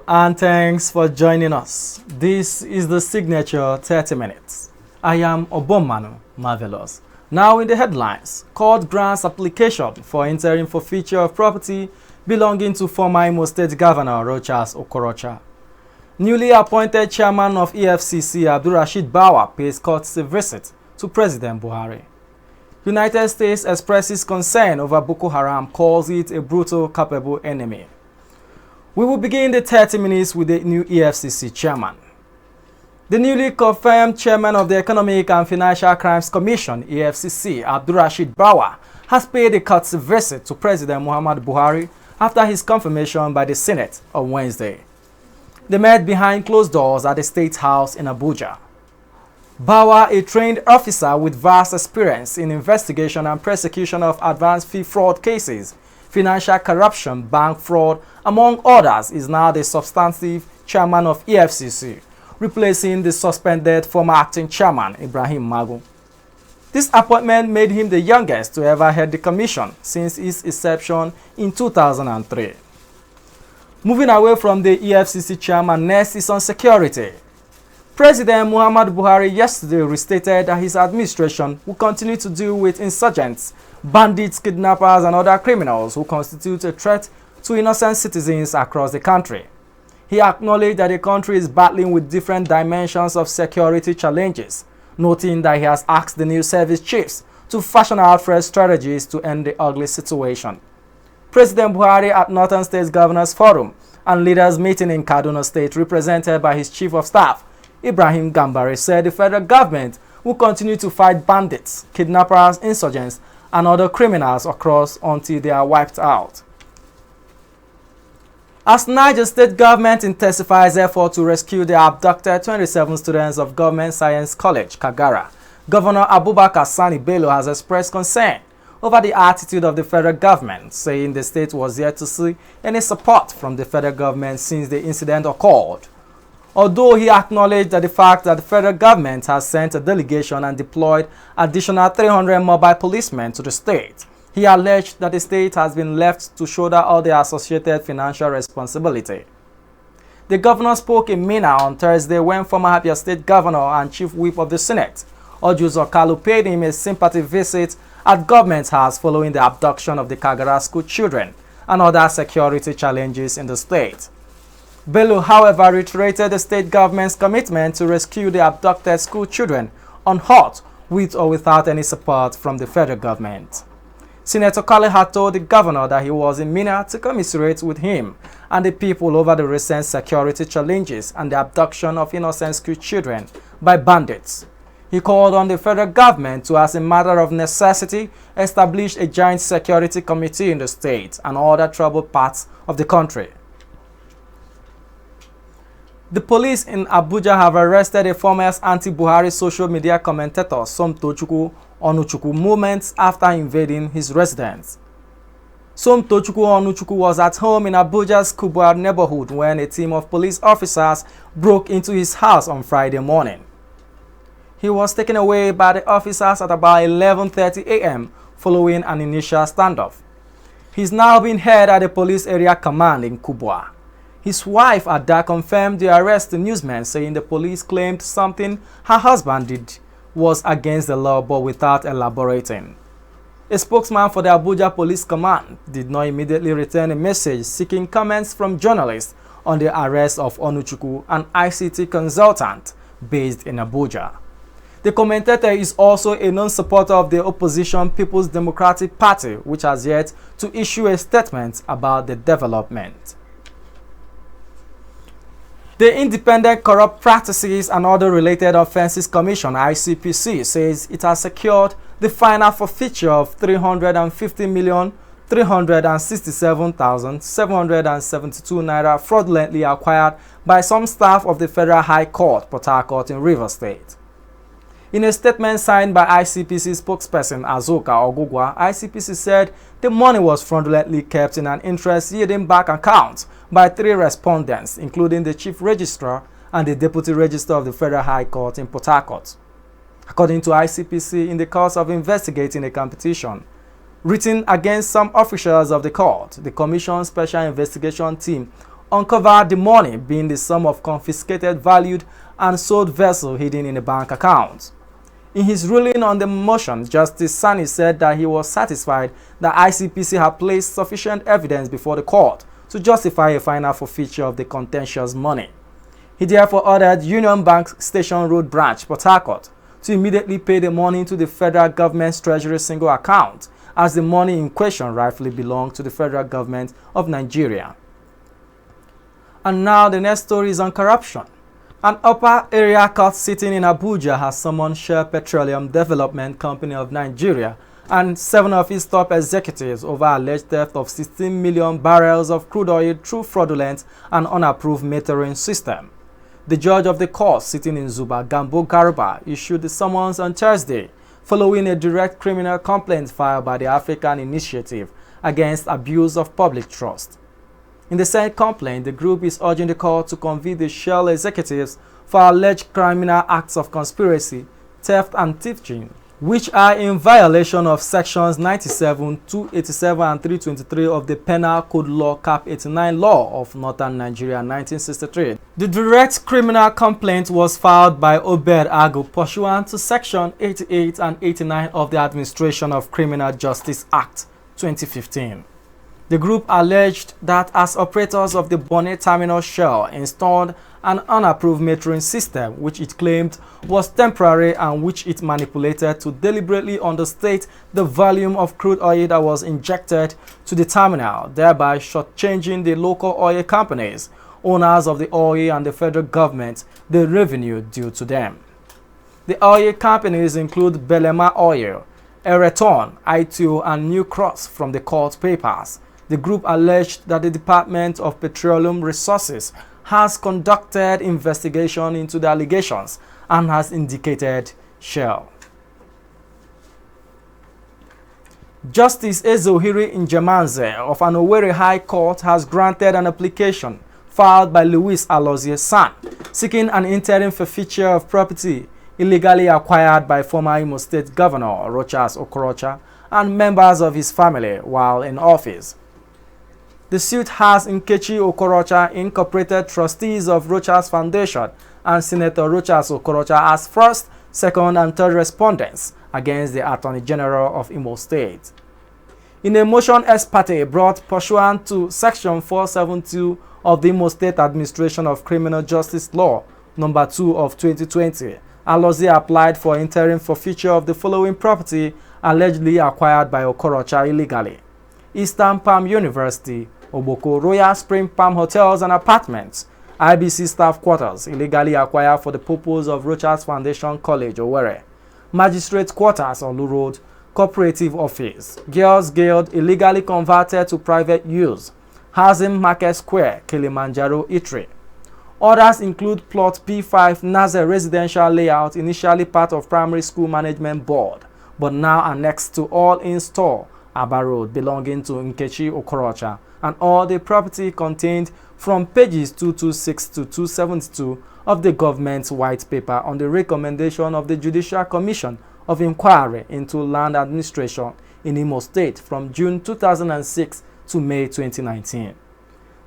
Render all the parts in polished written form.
and thanks for joining us. This is the Signature 30 Minutes. I am Obomanu Marvelous. Now in the headlines, court grants application for interim forfeiture of property belonging to former Imo State Governor Rochas Okorocha. Newly appointed Chairman of EFCC Abdulrasheed Bawa pays courtesy visit to President Buhari. United States expresses concern over Boko Haram, calls it a brutal, capable enemy. We will begin the 30 minutes with the new EFCC chairman. The newly confirmed chairman of the Economic and Financial Crimes Commission, EFCC, Abdulrasheed Bawa, has paid a courtesy visit to President Muhammadu Buhari after his confirmation by the Senate on Wednesday. They met behind closed doors at the State House in Abuja. Bawa, a trained officer with vast experience in investigation and prosecution of advanced fee fraud cases, financial corruption, bank fraud, among others, is now the substantive chairman of EFCC, replacing the suspended former acting chairman, Ibrahim Magu. This appointment made him the youngest to ever head the commission since its inception in 2003. Moving away from the EFCC chairman, next is on security. President Muhammadu Buhari yesterday restated that his administration will continue to deal with insurgents, bandits, kidnappers, and other criminals who constitute a threat to innocent citizens across the country. He acknowledged that the country is battling with different dimensions of security challenges, noting that he has asked the new service chiefs to fashion out fresh strategies to end the ugly situation. President Buhari at Northern States Governors Forum and leaders meeting in Kaduna State, represented by his chief of staff, Ibrahim Gambari, said the federal government will continue to fight bandits, kidnappers, insurgents, and other criminals across until they are wiped out. As Niger State government intensifies effort to rescue the abducted 27 students of Government Science College, Kagara, Governor Abubakar Sani Bello has expressed concern over the attitude of the federal government, saying the state was yet to see any support from the federal government since the incident occurred. Although he acknowledged that the fact that the federal government has sent a delegation and deployed additional 300 mobile policemen to the state, he alleged that the state has been left to shoulder all the associated financial responsibility. The governor spoke in Minna on Thursday when former Abia State Governor and Chief Whip of the Senate, Rochas Okorocha, paid him a sympathy visit at government house following the abduction of the Kagara school children and other security challenges in the state. Bello, however, reiterated the state government's commitment to rescue the abducted school children unhurt, with or without any support from the federal government. Senator Kale had told the governor that he was in Minna to commiserate with him and the people over the recent security challenges and the abduction of innocent school children by bandits. He called on the federal government to, as a matter of necessity, establish a joint security committee in the state and other troubled parts of the country. The police in Abuja have arrested a former anti-Buhari social media commentator, Somtochukwu Onuchukwu, moments after invading his residence. Somtochukwu Onuchukwu was at home in Abuja's Kubwa neighborhood when a team of police officers broke into his house on Friday morning. He was taken away by the officers at about 11:30 a.m. following an initial standoff. He's now being held at the police area command in Kubwa. His wife Ada confirmed the arrest to newsmen, saying the police claimed something her husband did was against the law, but without elaborating. A spokesman for the Abuja Police Command did not immediately return a message seeking comments from journalists on the arrest of Onuchukwu, an ICT consultant based in Abuja. The commentator is also a non-supporter of the opposition People's Democratic Party, which has yet to issue a statement about the development. The Independent Corrupt Practices and Other Related Offences Commission, ICPC, says it has secured the final forfeiture of 350,367,772 naira fraudulently acquired by some staff of the Federal High Court, Port Harcourt in Rivers State. In a statement signed by ICPC spokesperson Azoka Ogugwa, ICPC said the money was fraudulently kept in an interest-yielding bank account by 3 respondents, including the Chief Registrar and the Deputy Registrar of the Federal High Court in Port Harcourt. According to ICPC, in the course of investigating a competition written against some officials of the court, the Commission's Special Investigation Team uncovered the money being the sum of confiscated, valued, and sold vessel hidden in a bank account. In his ruling on the motion, Justice SSANU said that he was satisfied that ICPC had placed sufficient evidence before the court to justify a final forfeiture of the contentious money. He therefore ordered Union Bank Station Road Branch, Port Harcourt, to immediately pay the money to the federal government's treasury single account, as the money in question rightfully belonged to the federal government of Nigeria. And now the next story is on corruption. An upper area court sitting in Abuja has summoned Shell Petroleum Development Company of Nigeria and 7 of its top executives over alleged theft of 16 million barrels of crude oil through fraudulent and unapproved metering system. The judge of the court sitting in Zuba, Gambo Garba, issued the summons on Thursday following a direct criminal complaint filed by the African Initiative against abuse of public trust. In the said complaint, the group is urging the court to convict the Shell executives for alleged criminal acts of conspiracy, theft and teaching, which are in violation of sections 97, 287 and 323 of the Penal Code Law Cap 89 Law of Northern Nigeria 1963. The direct criminal complaint was filed by Obed Agu pursuant to section 88 and 89 of the Administration of Criminal Justice Act 2015. The group alleged that as operators of the Bonnet Terminal, Shell installed an unapproved metering system which it claimed was temporary and which it manipulated to deliberately understate the volume of crude oil that was injected to the terminal, thereby shortchanging the local oil companies, owners of the oil, and the federal government the revenue due to them. The oil companies include Belema Oil, Ereton, ITO, and New Cross. From the court papers, the group alleged that the Department of Petroleum Resources has conducted investigation into the allegations and has indicated Shell. Justice Ezohiri Njemanze of an Owerri High Court has granted an application filed by Louis Alozie's son, seeking an interim forfeiture of property illegally acquired by former Imo State Governor Rochas Okorocha and members of his family while in office. The suit has Nkechi Okorocha, Incorporated Trustees of Rochas Foundation, and Senator Rochas Okorocha as first, second, and third respondents against the Attorney General of Imo State. In a motion ex parte brought pursuant to Section 472 of the Imo State Administration of Criminal Justice Law, No. 2 of 2020, Alozie applied for interim forfeiture of the following property allegedly acquired by Okorocha illegally: Eastern Palm University, Oboko Royal Spring Palm Hotels and Apartments, IBC staff quarters illegally acquired for the purpose of Rochas Foundation College, Owerri, Magistrate Quarters, Olu Road, Cooperative Office, Girls Guild illegally converted to private use, Housing Market Square, Kilimanjaro Eatery. Others include Plot P5 Naze Residential Layout, initially part of Primary School Management Board, but now annexed to All In Store, Aba Road, belonging to Nkechi Okorocha, and all the property contained from pages 226 to 272 of the government's white paper on the recommendation of the Judicial Commission of Inquiry into Land Administration in Imo State from June 2006 to May 2019.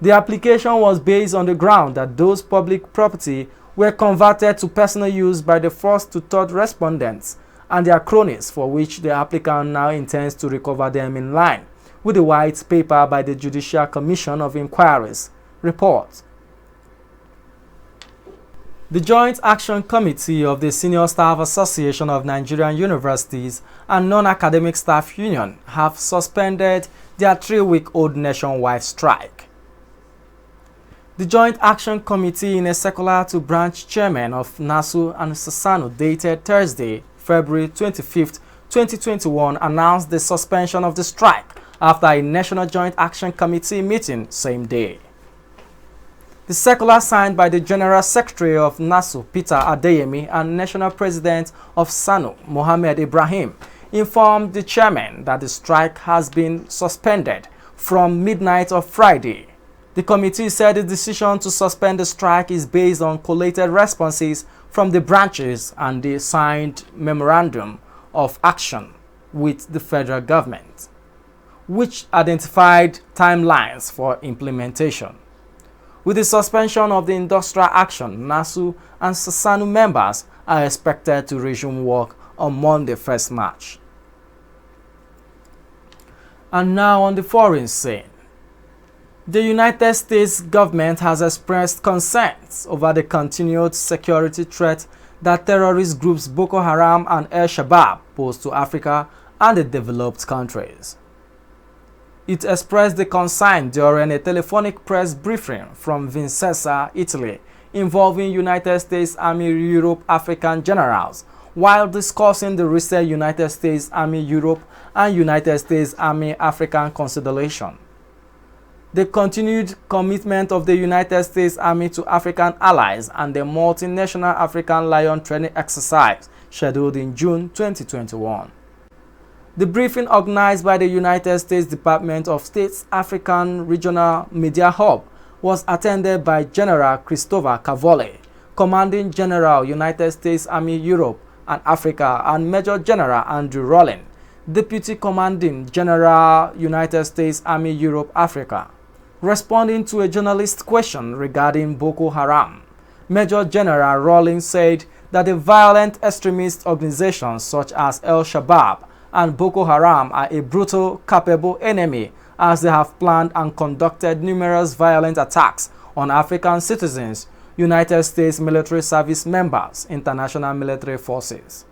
The application was based on the ground that those public property were converted to personal use by the first to third respondents and their cronies, for which the applicant now intends to recover them in line with the white paper by the Judicial Commission of Inquiry's report. The Joint Action Committee of the Senior Staff Association of Nigerian Universities and Non-Academic Staff Union have suspended their 3-week-old nationwide strike. The Joint Action Committee, in a circular to branch chairman of NASU and SSANU dated Thursday, February 25, 2021, announced the suspension of the strike after a National Joint Action Committee meeting same day. The circular, signed by the General Secretary of NASU, Peter Adeyemi, and National President of SSANU, Mohammed Ibrahim, informed the chairman that the strike has been suspended from midnight of Friday. The committee said the decision to suspend the strike is based on collated responses from the branches and the signed memorandum of action with the federal government, which identified timelines for implementation. With the suspension of the industrial action, NASU and SSANU members are expected to resume work on Monday, 1st March. And now on the foreign scene. The United States government has expressed concerns over the continued security threat that terrorist groups Boko Haram and Al-Shabaab pose to Africa and the developed countries. It expressed the concern during a telephonic press briefing from Vicenza, Italy, involving United States Army Europe African generals, while discussing the recent United States Army Europe and United States Army African consolidation. The continued commitment of the United States Army to African allies and the multinational African Lion training exercise scheduled in June 2021. The briefing, organized by the United States Department of State's African Regional Media Hub, was attended by General Christopher Cavoli, Commanding General United States Army Europe and Africa, and Major General Andrew Rawlings, Deputy Commanding General United States Army Europe Africa. Responding to a journalist's question regarding Boko Haram, Major General Rawlings said that the violent extremist organizations such as Al-Shabaab and Boko Haram are a brutal, capable enemy, as they have planned and conducted numerous violent attacks on African citizens, United States military service members, international military forces.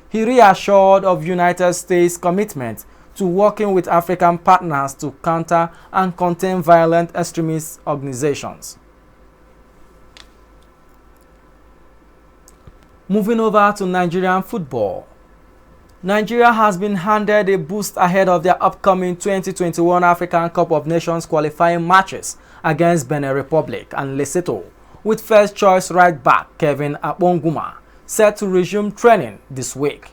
He reassured of United States' commitment to working with African partners to counter and contain violent extremist organizations. Moving over to Nigerian football. Nigeria has been handed a boost ahead of their upcoming 2021 African Cup of Nations qualifying matches against Benin Republic and Lesotho, with first-choice right-back Kevin Akponguma set to resume training this week.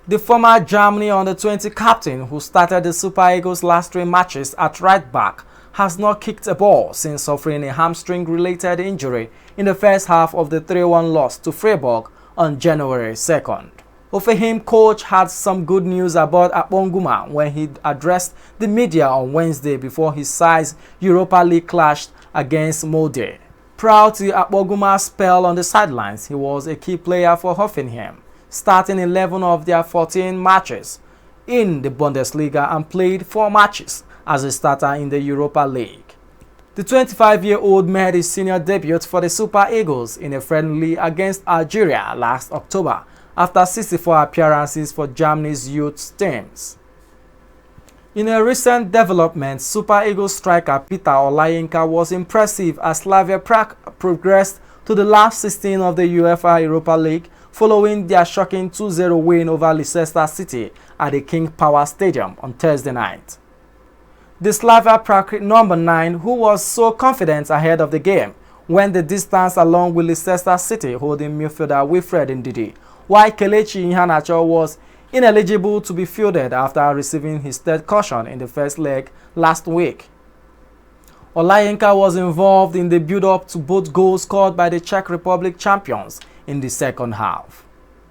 The former Germany under-20 captain, who started the Super Eagles' last 3 matches at right-back, has not kicked a ball since suffering a hamstring-related injury in the first half of the 3-1 loss to Freiburg on January 2nd. Hoffenheim coach had some good news about Akponguma when he addressed the media on Wednesday before his side's Europa League clashed against Molde. Prior to Akponguma's spell on the sidelines, he was a key player for Hoffenheim, starting 11 of their 14 matches in the Bundesliga and played 4 matches as a starter in the Europa League. The 25-year-old made his senior debut for the Super Eagles in a friendly against Algeria last October after 64 appearances for Germany's youth teams. In a recent development, Super Eagles striker Peter Olayinka was impressive as Slavia Prague progressed to the last 16 of the UEFA Europa League following their shocking 2-0 win over Leicester City at the King Power Stadium on Thursday night. The Slavia Prague number 9, who was so confident ahead of the game, went the distance along with Leicester City holding midfielder Wilfred Ndidi, while Kelechi Iheanacho was ineligible to be fielded after receiving his 3rd caution in the first leg last week. Olayinka was involved in the build-up to both goals scored by the Czech Republic champions in the second half.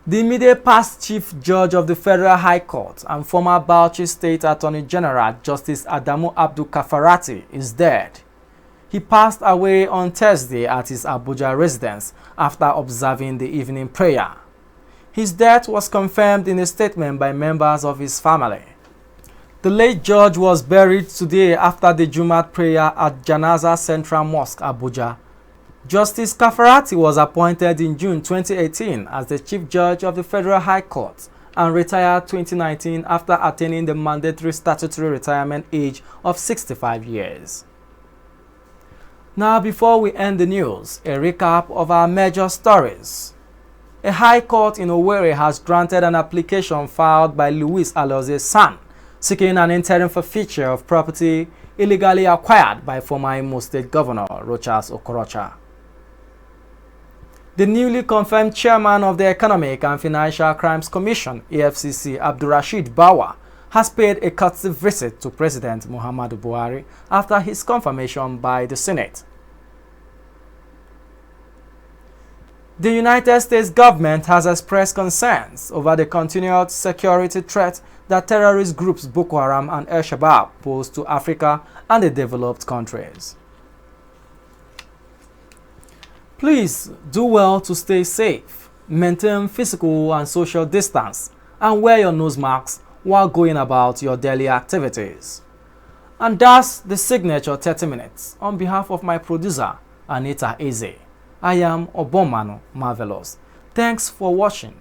The immediate past Chief Judge of the Federal High Court and former Bauchi State Attorney General Justice Adamu Abdul Kafarati is dead. He passed away on Thursday at his Abuja residence after observing the evening prayer. His death was confirmed in a statement by members of his family. The late judge was buried today after the Jumat prayer at Janaza Central Mosque, Abuja. Justice Kafatati was appointed in June 2018 as the Chief Judge of the Federal High Court and retired 2019 after attaining the mandatory statutory retirement age of 65 years. Now, before we end the news, a recap of our major stories. A high court in Owerri has granted an application filed by Luis Aloze's son, seeking an interim forfeiture of property illegally acquired by former Imo State Governor Rochas Okorocha. The newly confirmed chairman of the Economic and Financial Crimes Commission, EFCC, Abdulrasheed Bawa, has paid a courtesy visit to President Muhammadu Buhari after his confirmation by the Senate. The United States government has expressed concerns over the continued security threat that terrorist groups Boko Haram and Al-Shabaab pose to Africa and the developed countries. Please do well to stay safe, maintain physical and social distance, and wear your nose masks while going about your daily activities. And that's the signature 30 minutes. On behalf of my producer, Anita Eze, I am Obomanu Marvelous. Thanks for watching.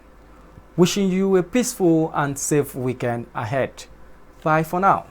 Wishing you a peaceful and safe weekend ahead. Bye for now.